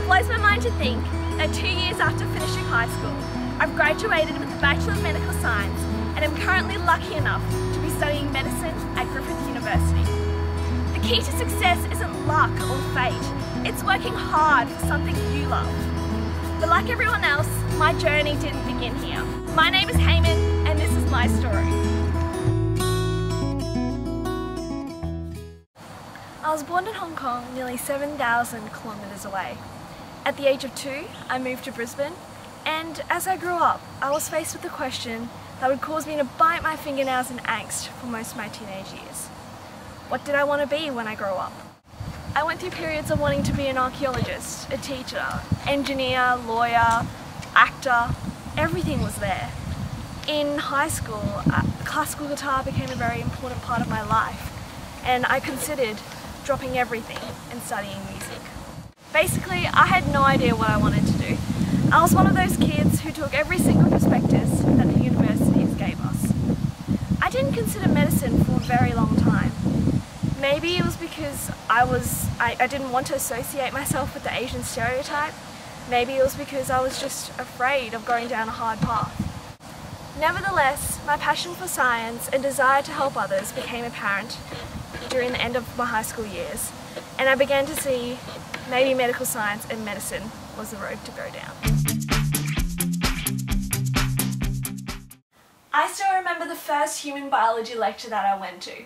blows my mind to think that 2 years after finishing high school, I've graduated with a Bachelor of Medical Science and am currently lucky enough to be studying medicine at Griffith University. The key to success isn't luck or fate, it's working hard for something you love. But like everyone else, my journey didn't begin here. My name is Hayman and this is my story. I was born in Hong Kong, nearly 7,000 kilometres away. At the age of 2, I moved to Brisbane, and as I grew up, I was faced with a question that would cause me to bite my fingernails in angst for most of my teenage years. What did I want to be when I grow up? I went through periods of wanting to be an archaeologist, a teacher, engineer, lawyer, actor, everything was there. In high school, classical guitar became a very important part of my life, and I considered dropping everything and studying music. Basically, I had no idea what I wanted to do. I was one of those kids who took every single prospectus that the universities gave us. I didn't consider medicine for a very long time. Maybe it was because I didn't want to associate myself with the Asian stereotype. Maybe it was because I was just afraid of going down a hard path. Nevertheless, my passion for science and desire to help others became apparent during the end of my high school years, and I began to see maybe medical science and medicine was the road to go down. I still remember the first human biology lecture that I went to.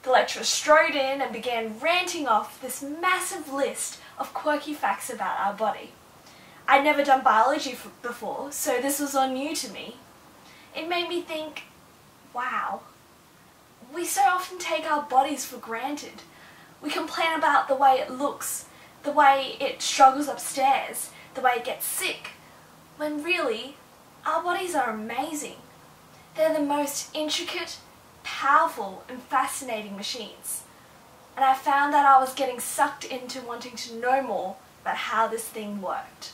The lecturer strode in and began ranting off this massive list of quirky facts about our body. I'd never done biology before, so this was all new to me. It made me think, wow, we so often take our bodies for granted. We complain about the way it looks, the way it struggles upstairs, the way it gets sick, when really, our bodies are amazing. They're the most intricate, powerful and fascinating machines. And I found that I was getting sucked into wanting to know more about how this thing worked.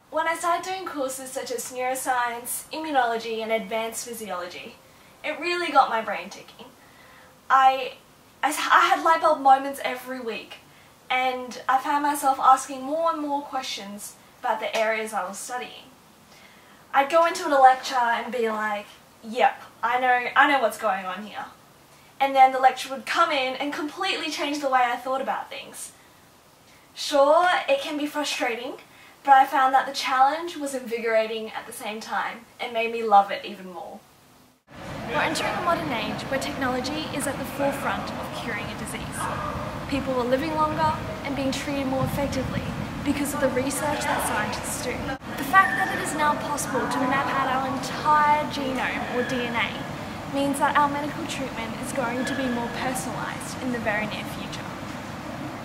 When I started doing courses such as neuroscience, immunology and advanced physiology, it really got my brain ticking. I had light bulb moments every week, and I found myself asking more and more questions about the areas I was studying. I'd go into a lecture and be like, yep, I know what's going on here. And then the lecture would come in and completely change the way I thought about things. Sure, it can be frustrating, but I found that the challenge was invigorating at the same time and made me love it even more. We're entering a modern age where technology is at the forefront of curing a disease. People are living longer and being treated more effectively because of the research that scientists do. The fact that it is now possible to map out our entire genome or DNA means that our medical treatment is going to be more personalised in the very near future.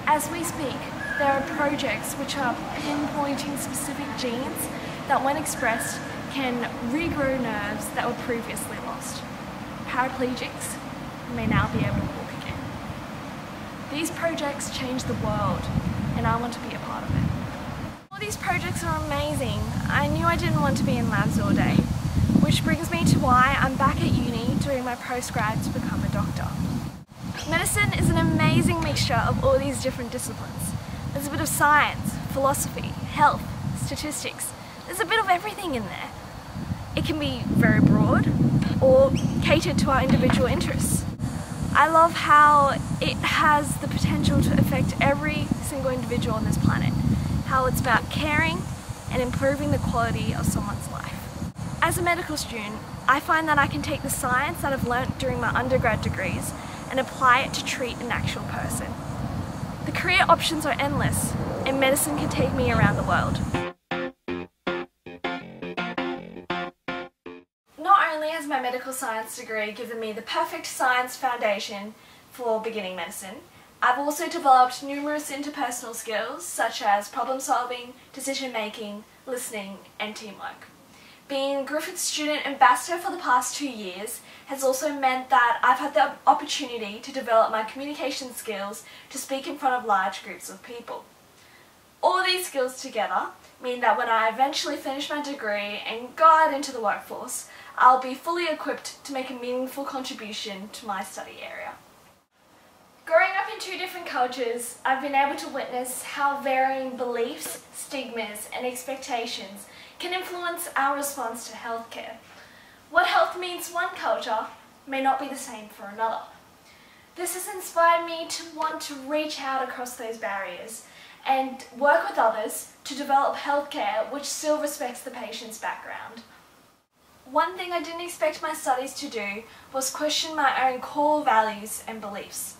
As we speak, there are projects which are pinpointing specific genes that, when expressed, can regrow nerves that were previously lost. Paraplegics may now be able to walk again. These projects change the world, and I want to be a part of it. All these projects are amazing. I knew I didn't want to be in labs all day, which brings me to why I'm back at uni doing my postgrad to become a doctor. Medicine is an amazing mixture of all these different disciplines. There's a bit of science, philosophy, health, statistics. There's a bit of everything in there. It can be very broad or catered to our individual interests. I love how it has the potential to affect every single individual on this planet, how it's about caring and improving the quality of someone's life. As a medical student, I find that I can take the science that I've learnt during my undergrad degrees and apply it to treat an actual person. The career options are endless, and medicine can take me around the world. Not only has my medical science degree given me the perfect science foundation for beginning medicine, I've also developed numerous interpersonal skills such as problem solving, decision making, listening and teamwork. Being Griffith Student Ambassador for the past 2 years has also meant that I've had the opportunity to develop my communication skills to speak in front of large groups of people. All these skills together mean that when I eventually finish my degree and go out into the workforce, I'll be fully equipped to make a meaningful contribution to my study area. Growing up in two different cultures, I've been able to witness how varying beliefs, stigmas and expectations can influence our response to healthcare. What health means in one culture may not be the same for another. This has inspired me to want to reach out across those barriers and work with others to develop healthcare which still respects the patient's background. One thing I didn't expect my studies to do was question my own core values and beliefs.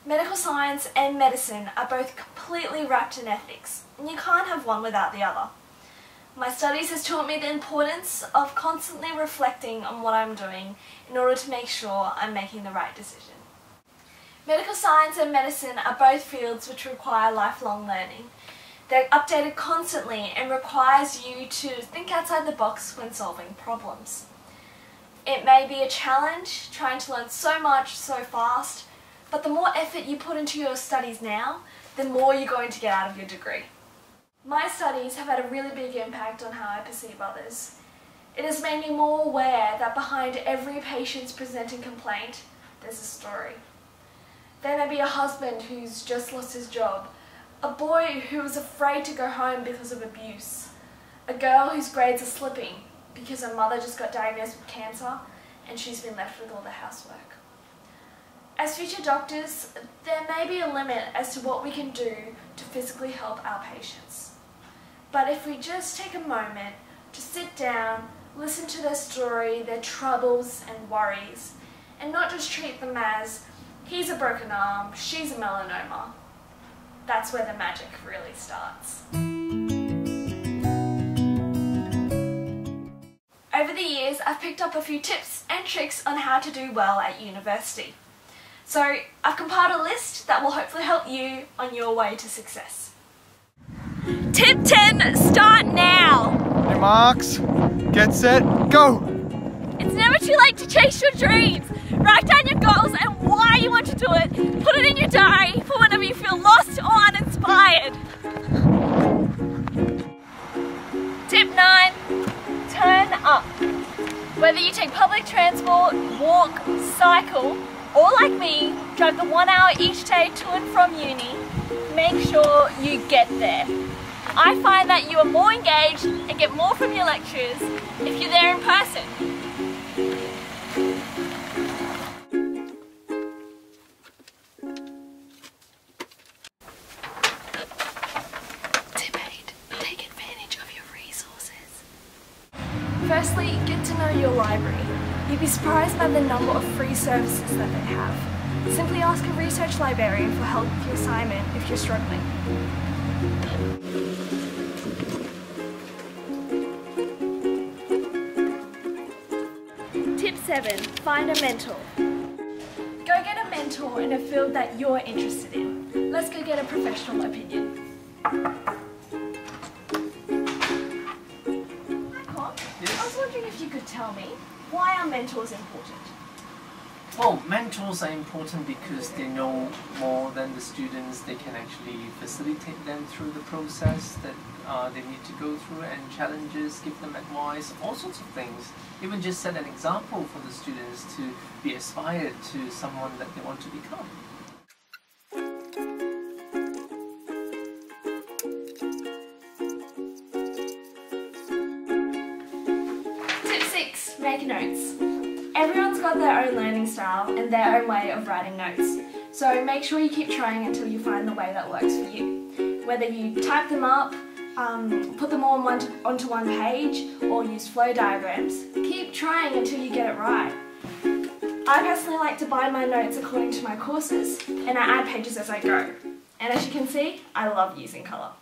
Medical science and medicine are both completely wrapped in ethics, and you can't have one without the other. My studies has taught me the importance of constantly reflecting on what I'm doing in order to make sure I'm making the right decision. Medical science and medicine are both fields which require lifelong learning. They're updated constantly and requires you to think outside the box when solving problems. It may be a challenge trying to learn so much so fast, but the more effort you put into your studies now, the more you're going to get out of your degree. My studies have had a really big impact on how I perceive others. It has made me more aware that behind every patient's presenting complaint, there's a story. There may be a husband who's just lost his job, a boy who is afraid to go home because of abuse, a girl whose grades are slipping because her mother just got diagnosed with cancer and she's been left with all the housework. As future doctors, there may be a limit as to what we can do to physically help our patients. But if we just take a moment to sit down, listen to their story, their troubles and worries, and not just treat them as, he's a broken arm, she's a melanoma, that's where the magic really starts. Over the years, I've picked up a few tips and tricks on how to do well at university. So I've compiled a list that will hopefully help you on your way to success. Tip 10, start now! Hey Marks, get set, go! It's never too late to chase your dreams. Write down your goals and why you want to do it. Put it in your diary for whenever you feel lost or uninspired. Tip 9, turn up. Whether you take public transport, walk, cycle, or like me, drive the 1 hour each day to and from uni, make sure you get there. I find that you are more engaged and get more from your lectures if you're there in person. Tip 8, take advantage of your resources. Firstly, get to know your library. You'd be surprised by the number of free services that they have. Simply ask a research librarian for help with your assignment if you're struggling. Tip 7, find a mentor. Go get a mentor in a field that you're interested in. Let's go get a professional opinion. I was wondering if you could tell me, why are mentors important? Well, mentors are important because they know more than the students. They can actually facilitate them through the process that they need to go through, and challenges, give them advice, all sorts of things. Even just set an example for the students to be aspired to someone that they want to become. Make notes. Everyone's got their own learning style and their own way of writing notes, so make sure you keep trying until you find the way that works for you. Whether you type them up, put them all onto one page, or use flow diagrams, keep trying until you get it right. I personally like to bind my notes according to my courses, and I add pages as I go. And as you can see, I love using colour.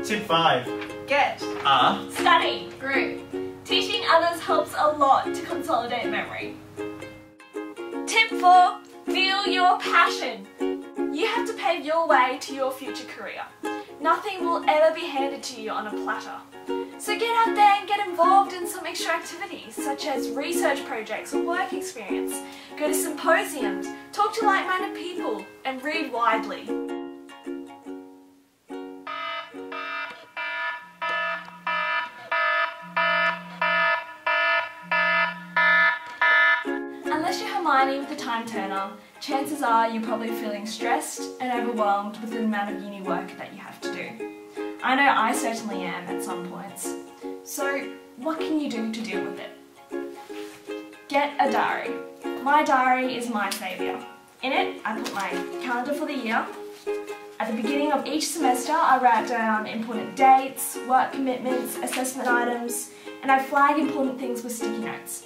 Tip 5. Get. Study. Group. Teaching others helps a lot to consolidate memory. Tip 4, feel your passion. You have to pave your way to your future career. Nothing will ever be handed to you on a platter. So get out there and get involved in some extra activities, such as research projects or work experience. Go to symposiums, talk to like-minded people, and read widely. Unless you're Hermione with the time turner, chances are you're probably feeling stressed and overwhelmed with the amount of uni work that you have to do. I know I certainly am at some points. So what can you do to deal with it? Get a diary. My diary is my saviour. In it, I put my calendar for the year. At the beginning of each semester, I write down important dates, work commitments, assessment items, and I flag important things with sticky notes.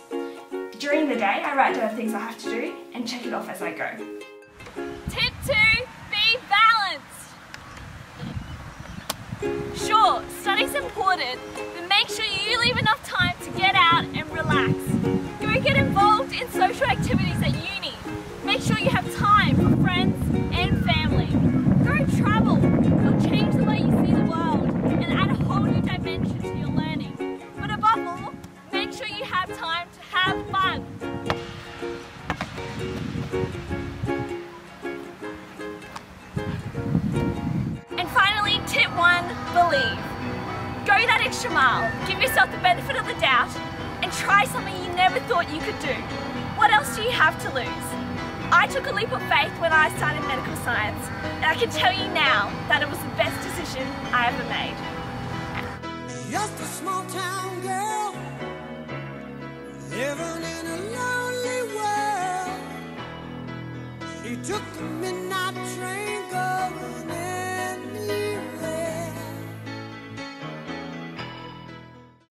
During the day, I write down things I have to do and check it off as I go. Tip 2, be balanced. Sure, study's important, but make sure you leave enough time to get out and relax. Go get involved in social activities at uni. Make sure you have time for friends and family. Go travel. It'll change the way you see the world and add a whole new dimension to your learning. But above all, make sure you have time to have fun. And finally, tip 1, believe. Go that extra mile, give yourself the benefit of the doubt, and try something you never thought you could do. What else do you have to lose? I took a leap of faith when I started medical science, and I can tell you now that it was the best decision I ever made. Just a small town girl, living in a lonely world. She took the midnight train going